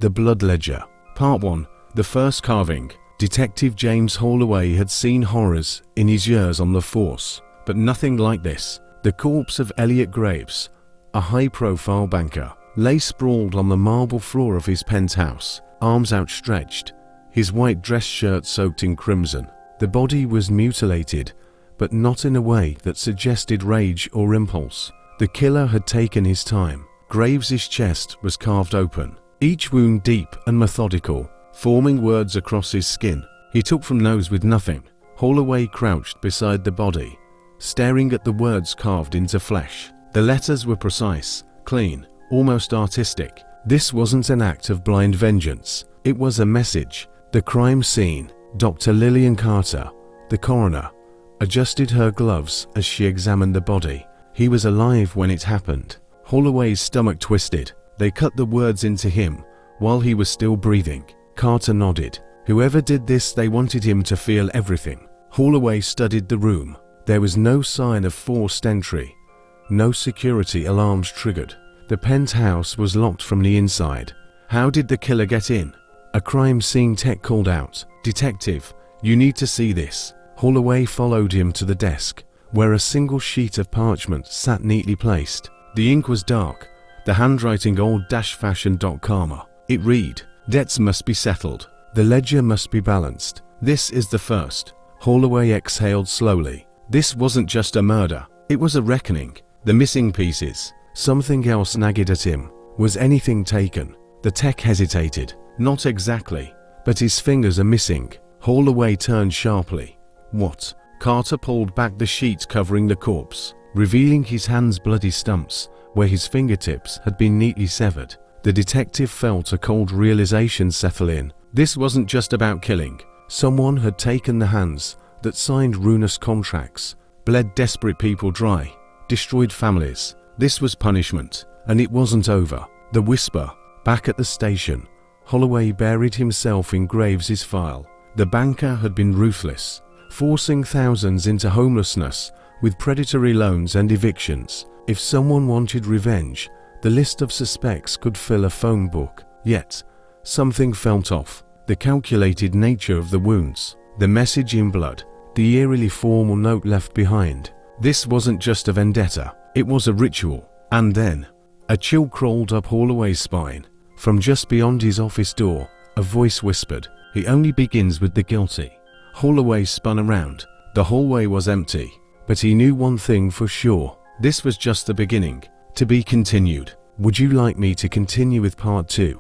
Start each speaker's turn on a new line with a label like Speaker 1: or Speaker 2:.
Speaker 1: The Blood Ledger. Part 1. The First Carving. Detective James Holloway had seen horrors in his years on the force, but nothing like this. The corpse of Elliot Graves, a high-profile banker, lay sprawled on the marble floor of his penthouse, arms outstretched, his white dress shirt soaked in crimson. The body was mutilated, but not in a way that suggested rage or impulse. The killer had taken his time. Graves's chest was carved open, each wound deep and methodical, forming words across his skin. He took from those with nothing. Holloway crouched beside the body, staring at the words carved into flesh. The letters were precise, clean, almost artistic. This wasn't an act of blind vengeance. It was a message. The crime scene. Dr. Lillian Carter, the coroner, adjusted her gloves as she examined the body. He was alive when it happened. Holloway's stomach twisted. They cut the words into him while he was still breathing. Carter nodded. Whoever did this, they wanted him to feel everything. Holloway studied the room. There was no sign of forced entry. No security alarms triggered. The penthouse was locked from the inside. How did the killer get in? A crime scene tech called out. "Detective, you need to see this." Holloway followed him to the desk, where a single sheet of parchment sat neatly placed. The ink was dark, the handwriting old-fashioned. Karma. It read, "Debts must be settled. The ledger must be balanced. This is the first." Holloway exhaled slowly. This wasn't just a murder. It was a reckoning. The missing pieces. Something else nagged at him. Was anything taken? The tech hesitated. Not exactly, but his fingers are missing. Holloway turned sharply. What? Carter pulled back the sheet covering the corpse, revealing his hands' bloody stumps, where his fingertips had been neatly severed. The detective felt a cold realization settle in. This wasn't just about killing. Someone had taken the hands that signed ruinous contracts, bled desperate people dry, destroyed families. This was punishment, and it wasn't over. The whisper. Back at the station, Holloway buried himself in Graves's file. The banker had been ruthless, forcing thousands into homelessness with predatory loans and evictions. If someone wanted revenge, the list of suspects could fill a phone book. Yet, something felt off. The calculated nature of the wounds, the message in blood, the eerily formal note left behind. This wasn't just a vendetta, it was a ritual. And then, a chill crawled up Holloway's spine. From just beyond his office door, a voice whispered, "He only begins with the guilty." Holloway spun around. The hallway was empty, but he knew one thing for sure. This was just the beginning. To be continued. Would you like me to continue with part 2?